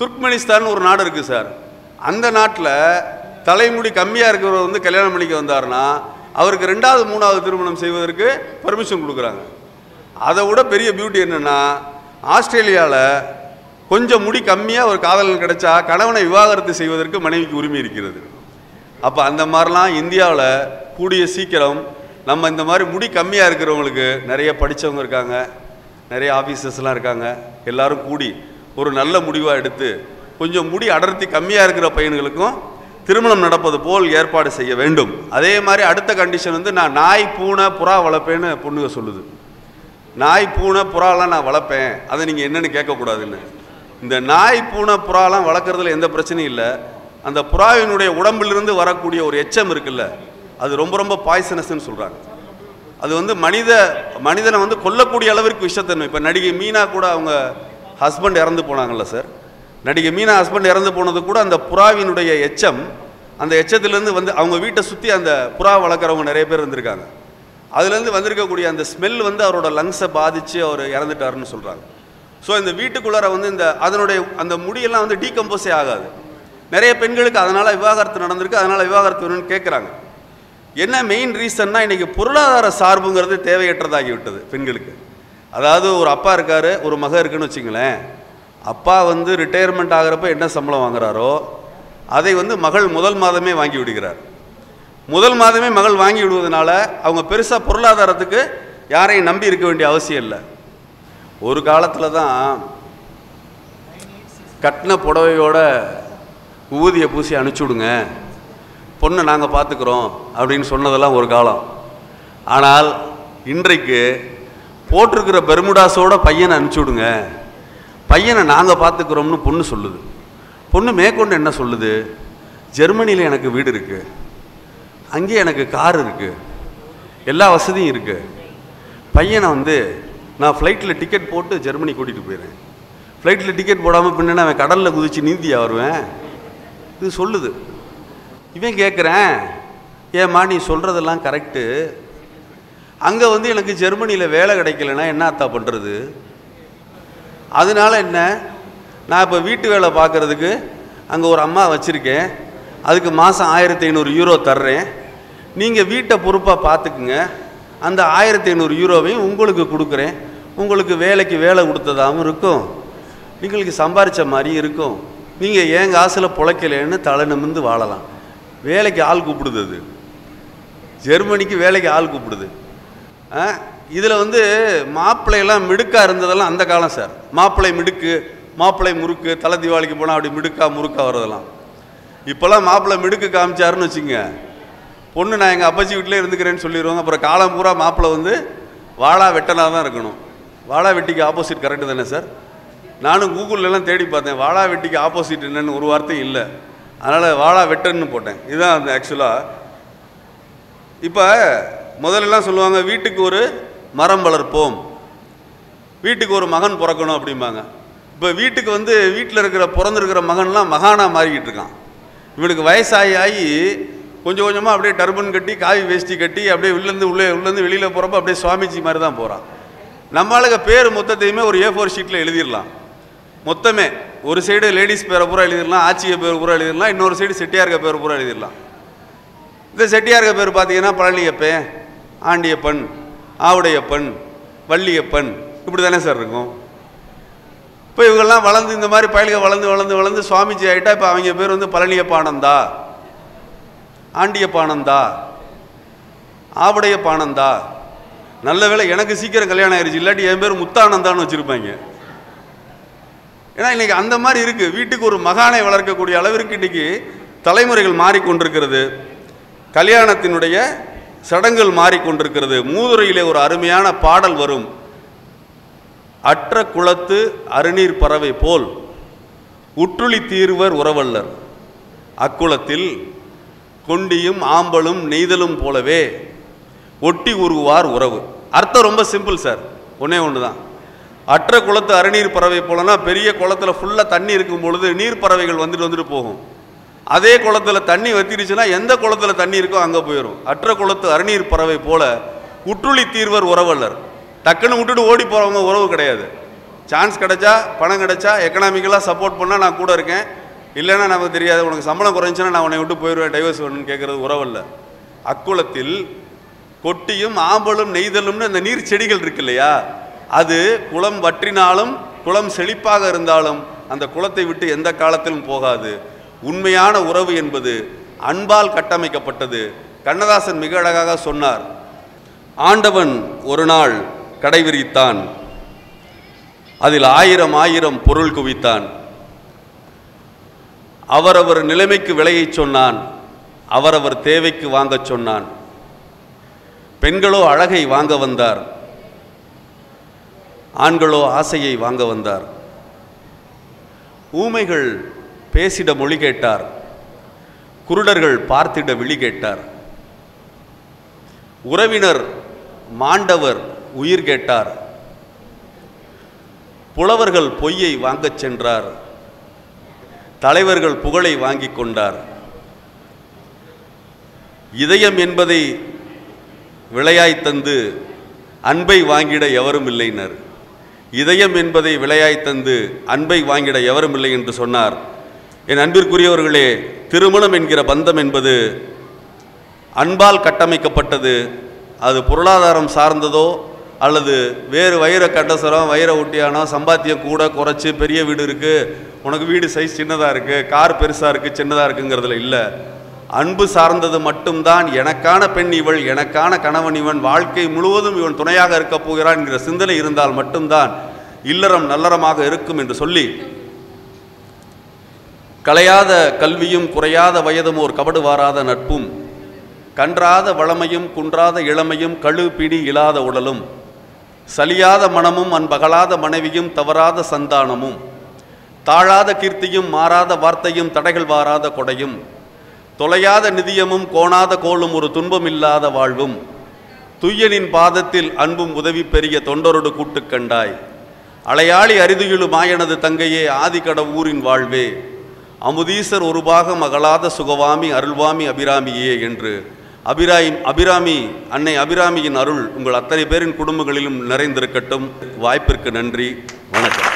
துர்க்மெனிஸ்தான் ஒரு நாடு இருக்குது சார், அந்த நாட்டில் தலைமுடி கம்மியாக இருக்கிறவர் வந்து கல்யாணம் பண்ணிக்க வந்தாருன்னா அவருக்கு 2வது 3வது திருமணம் செய்வதற்கு பர்மிஷன் கொடுக்குறாங்க. அதை விட பெரிய பியூட்டி என்னென்னா, ஆஸ்திரேலியாவில் கொஞ்சம் முடி கம்மியாக ஒரு காதலன் கிடைச்சா கணவனை விவாகரத்து செய்வதற்கு மனைவிக்கு உரிமை இருக்கிறது. அப்போ அந்த மாதிரிலாம் இந்தியாவில் கூடிய சீக்கிரம் நம்ம இந்த மாதிரி முடி கம்மியாக இருக்கிறவங்களுக்கு, நிறைய படித்தவங்க இருக்காங்க, நிறைய ஆஃபீஸர்ஸ்லாம் இருக்காங்க, எல்லோரும் கூடி ஒரு நல்ல முடிவாக எடுத்து கொஞ்சம் முடி அடர்த்தி கம்மியாக இருக்கிற பையன்களுக்கும் திருமணம் நடப்பது போல் ஏற்பாடு செய்ய வேண்டும். அதே மாதிரி அடுத்த கண்டிஷன் வந்து, நான் நாய் பூனை புறா வளர்ப்பேன்னு பொண்ணுங்க சொல்லுது. நாய் பூனை புறாலாம் நான் வளர்ப்பேன், அதை நீங்கள் என்னென்னு கேட்கக்கூடாதுன்னு. இந்த நாய் பூனை புறாலாம் வளர்க்குறதுல எந்த பிரச்சனையும் இல்லை. அந்த புறாவினுடைய உடம்பிலிருந்து வரக்கூடிய ஒரு எச்சம் இருக்குல்ல, அது ரொம்ப ரொம்ப பாய்சனஸ்ன்னு சொல்கிறாங்க. அது வந்து மனிதனை வந்து கொல்லக்கூடிய அளவிற்கு விஷத்தன்மை. இப்போ நடிகை மீனா கூட அவங்க ஹஸ்பண்ட் இறந்து போனாங்கல்ல சார், நடிகை மீனா ஹஸ்பண்ட் இறந்து போனது கூட அந்த புறாவினுடைய எச்சம், அந்த எச்சத்துலேருந்து வந்து அவங்க வீட்டை சுற்றி அந்த புறா வளர்க்குறவங்க நிறைய பேர் இருந்திருக்காங்க. அதுலேருந்து வந்திருக்கக்கூடிய அந்த ஸ்மெல் வந்து அவரோட லங்ஸை பாதித்து அவர் இறந்துட்டாருன்னு சொல்கிறாங்க. ஸோ இந்த வீட்டுக்குள்ளார வந்து அதனுடைய அந்த முடியெல்லாம் வந்து டீகம்போஸே ஆகாது. நிறைய பெண்களுக்கு அதனால் விவாகரத்து நடந்திருக்கு, அதனால் விவாகரத்து வேணும்னு கேட்குறாங்க. என்ன மெயின் ரீசன்னா, இன்றைக்கி பொருளாதார சார்புங்கிறது தேவையற்றதாகி விட்டது பெண்களுக்கு. அதாவது ஒரு அப்பா இருக்கார், ஒரு மகன் இருக்குன்னு வச்சுங்களேன். அப்பா வந்து ரிட்டையர்மெண்ட் ஆகிறப்ப என்ன சம்பளம் வாங்குறாரோ அதை வந்து மகள் முதல் மாதமே வாங்கி விடுகிறார். முதல் மாதமே மகள் வாங்கி விடுவதனால அவங்க பெருசாக பொருளாதாரத்துக்கு யாரையும் நம்பி இருக்க வேண்டிய அவசியம் இல்லை. ஒரு காலத்தில் தான் கட்டின புடவையோட ஊதிய பூசி அனுப்பிச்சி விடுங்க, பொண்ணை நாங்கள் பார்த்துக்குறோம் அப்படின்னு சொன்னதெல்லாம் ஒரு காலம். ஆனால் இன்றைக்கு போட்டிருக்கிற பெர்முடாஸோட பையனை அனுப்பிச்சி விடுங்க, பையனை நாங்கள் பார்த்துக்குறோம்னு பொண்ணு சொல்லுது. பொண்ணு மேற்கொண்டு என்ன சொல்லுது, ஜெர்மனியில் எனக்கு வீடு இருக்குது, அங்கேயே எனக்கு கார் இருக்குது, எல்லா வசதியும் இருக்குது, பையனை வந்து நான் ஃப்ளைட்டில் டிக்கெட் போட்டு ஜெர்மனி கூட்டிகிட்டு போயிடுறேன், ஃப்ளைட்டில் டிக்கெட் போடாமல் பின்னா அவன் கடலில் குதித்து நீந்தியா வருவேன், இது சொல்லுது. இவன் கேட்குறேன், ஏம்மா நீ சொல்கிறதெல்லாம் கரெக்டு, அங்கே வந்து எனக்கு ஜெர்மனியில் வேலை கிடைக்கலன்னா என்ன அத்தா பண்ணுறது, அதனால என்ன, நான் இப்போ வீட்டு வேலை பார்க்குறதுக்கு அங்கே ஒரு அம்மா வச்சுருக்கேன், அதுக்கு மாதம் 1500 யூரோ தர்றேன், நீங்கள் வீட்டை பொறுப்பாக பார்த்துக்குங்க, அந்த 1500 யூரோவையும் உங்களுக்கு கொடுக்குறேன், உங்களுக்கு வேலைக்கு வேலை கொடுத்ததாகவும் இருக்கும், நீங்களுக்கு சம்பாதிச்ச மாதிரியும் இருக்கும், நீங்கள் ஏன் காசில் பிழைக்கலேன்னு தலை நிமிர்ந்து வாழலாம். வேலைக்கு ஆள் கூப்பிடுது, அது ஜெர்மனிக்கு வேலைக்கு ஆள் கூப்பிடுது. இதில் வந்து மாப்பிள்ளையெல்லாம் மிடுக்காக இருந்ததெல்லாம் அந்த காலம் சார். மாப்பிள்ளை மிடுக்கு, மாப்பிள்ளை முறுக்கு, தலை தீபாவளிக்கு போனால் அப்படி மிடுக்கா முறுக்கா வர்றதெல்லாம். இப்போல்லாம் மாப்பிள்ளை மிடுக்கு காமிச்சாருன்னு வச்சுங்க, பொண்ணு நான் எங்கள் அப்பச்சி வீட்டிலே இருந்துக்கிறேன்னு சொல்லிடுவாங்க. அப்புறம் காலம் பூரா மாப்பிள்ளை வந்து வாழா வெட்டனாக தான் இருக்கணும். வாழா வெட்டிக்கு ஆப்போசிட் கரெக்டு தானே சார்? நானும் கூகுள்லாம் தேடி பார்த்தேன், வாழா வெட்டிக்கு ஆப்போசிட் என்னன்னு ஒரு வார்த்தையும் இல்லை, அதனால் வாழா வெட்டன்னு போட்டேன். இதுதான் அந்த ஆக்சுவலாக. இப்போ முதல்லலாம் சொல்லுவாங்க, வீட்டுக்கு ஒரு மரம் வளர்ப்போம், வீட்டுக்கு ஒரு மகன் பிறக்கணும் அப்படிம்பாங்க. இப்போ வீட்டுக்கு வீட்டில் இருக்கிற பிறந்திருக்கிற மகன்லாம் மகானாக மாறிக்கிட்டு இருக்கான். இவனுக்கு வயசாகி கொஞ்சம் கொஞ்சமாக அப்படியே டர்பன் கட்டி காவி வேஷ்டி கட்டி அப்படியே உள்ளேருந்து வெளியில் போகிறப்ப அப்படியே சுவாமிஜி மாதிரி தான் போகிறான். நம்மளுக்கு பேர் மொத்தத்தையுமே ஒரு A4 ஷீட்டில் எழுதிடலாம். மொத்தமே ஒரு சைடு லேடிஸ் பேரை பூரா எழுதிடலாம், ஆட்சிய பேர் பூரா எழுதிடலாம், இன்னொரு சைடு செட்டியார்க பேர் பூரா எழுதிடலாம். இந்த செட்டியார்க பேர் பார்த்தீங்கன்னா பழனியப்பன், ஆண்டியப்பன், ஆவுடையப்பன், வள்ளியப்பன், இப்படி தானே சார் இருக்கும். இப்போ இவங்கெல்லாம் வளர்ந்து இந்த மாதிரி பயல்கள் வளர்ந்து வளர்ந்து வளர்ந்து சுவாமிஜி ஆகிட்டா இப்போ அவங்க பேர் பழனியப்பானந்தா, ஆண்டியப்பானந்தா, ஆவுடையப்பானந்தா. நல்ல வேளை எனக்கு சீக்கிரம் கல்யாணம் ஆயிடுச்சு, இல்லாட்டி என் பேர் முத்தானந்தான்னு வச்சுருப்பாங்க. ஏன்னா இன்றைக்கி அந்த மாதிரி இருக்குது. வீட்டுக்கு ஒரு மகானை வளர்க்கக்கூடிய அளவிற்கு இன்றைக்கி தலைமுறைகள் மாறிக்கொண்டிருக்கிறது. கல்யாணத்தினுடைய சடங்குகள் மாறிக்கொண்டிருக்கிறது. மூதுரையிலே ஒரு அருமையான பாடல் வரும். அற்ற குளத்து அருநீர் பறவை போல் உற்றுளி தீர்வர் உறவல்லர், அக்குளத்தில் கொண்டியும் ஆம்பலும் நெய்தலும் போலவே ஒட்டி உருவார் உறவு. அர்த்தம் ரொம்ப சிம்பிள் சார், ஒன்றே ஒன்று தான். அற்ற குளத்து அருநீர் பறவை போலனா பெரிய குளத்தில் ஃபுல்லாக தண்ணி இருக்கும் பொழுது நீர் பறவைகள் வந்துட்டு போகும். அதே குளத்தில் தண்ணி வத்திருச்சுன்னா எந்த குளத்தில் தண்ணி இருக்கோ அங்கே போயிடும். அற்ற குளத்து அருநீர் பறவை போல உற்றுளி தீர்வர் உறவல்லர். டக்குன்னு விட்டுட்டு ஓடி போகிறவங்க உறவு கிடையாது. சான்ஸ் கிடைச்சா, பணம் கிடைச்சா, எக்கனாமிக்கலாக சப்போர்ட் பண்ணால் நான் கூட இருக்கேன், இல்லைன்னா நமக்கு தெரியாது, உனக்கு சம்பளம் குறைஞ்சுன்னா நான் உன்னை விட்டு போயிடுவேன், டைவர்ஸ் வேணும்னு கேட்குறது உறவல்ல. அக்குளத்தில் கொட்டியும் ஆம்பலும் நெய்தலும்னு அந்த நீர் செடிகள் இருக்கு இல்லையா, அது குளம் வற்றினாலும் குளம் செழிப்பாக இருந்தாலும் அந்த குளத்தை விட்டு எந்த காலத்திலும் போகாது. உண்மையான உறவு என்பது அன்பால் கட்டமைக்கப்பட்டது. கண்ணதாசன் மிக அழகாக சொன்னார், ஆண்டவன் ஒரு நாள் கடை விரித்தான், அதில் 1000 பொருள் குவித்தான். அவரவர் நிலைமைக்கு விலையை சொன்னான், அவரவர் தேவைக்கு வாங்கச் சொன்னான். பெண்களோ அழகை வாங்க வந்தார், ஆண்களோ ஆசையை வாங்க வந்தார். ஊமைகள் பேசிட மொழி கேட்டார், குருடர்கள் பார்த்திட விழி கேட்டார். உறவினர் மாண்டவர் உயிர் கேட்டார், புலவர்கள் பொய்யை வாங்கச் சென்றார், தலைவர்கள் புகழை வாங்கி கொண்டார். இதயம் என்பதை விளையாய் தந்து அன்பை வாங்கிட எவரும் இல்லைனர். இதயம் என்பதை விளையாய் தந்து அன்பை வாங்கிட எவரும் இல்லை என்று சொன்னார். என் அன்பிற்குரியவர்களே, திருமணம் என்கிற பந்தம் என்பது அன்பால் கட்டமைக்கப்பட்டது. அது பொருளாதாரம் சார்ந்ததோ அல்லது வேறு வைர கட்டசரம், வைர ஒட்டியானோ, சம்பாத்தியம் கூட குறைச்சி பெரிய வீடு இருக்குது, உனக்கு வீடு சைஸ் சின்னதாக இருக்குது, கார் பெருசாக இருக்குது, சின்னதாக இருக்குங்கிறதுல இல்லை. அன்பு சார்ந்தது மட்டும்தான். எனக்கான பெண் இவள், எனக்கான கணவன் இவன், வாழ்க்கை முழுவதும் இவன் துணையாக இருக்கப் போகிறான் என்கிற சிந்தனை இருந்தால் மட்டும்தான் இல்லறம் நல்லறமாக இருக்கும் என்று சொல்லி, கலையாத கல்வியும் குறையாத வயதும் ஓர் கபடு வாராத நட்பும், கன்றாத வளமையும் குன்றாத இளமையும் கழு பிடி இல்லாத உடலும், சலியாத மனமும் அன்பகலாத மனைவியும் தவறாத சந்தானமும், தாழாத கீர்த்தியும் மாறாத வார்த்தையும் தடைகள் வாராத கொடையும், தொலையாத நிதியமும் கோணாத கோளும் ஒரு துன்பம் இல்லாத வாழ்வும், துய்யனின் பாதத்தில் அன்பும் உதவி பெரிய தொண்டரோடு கூட்டு கண்டாய், அலையாளி அரிதுயிலு மாயனது தங்கையே ஆதிக்கட ஊரின் வாழ்வே, அமுதீசர் ஒரு பாகம் அகலாத சுகவாமி அருள்வாமி அபிராமியே என்று அபிராமி அன்னை அபிராமியின் அருள் உங்கள் அத்தனை பேரின் குடும்பங்களிலும் நிறைந்திருக்கட்டும். வாய்ப்பிற்கு நன்றி. வணக்கம்.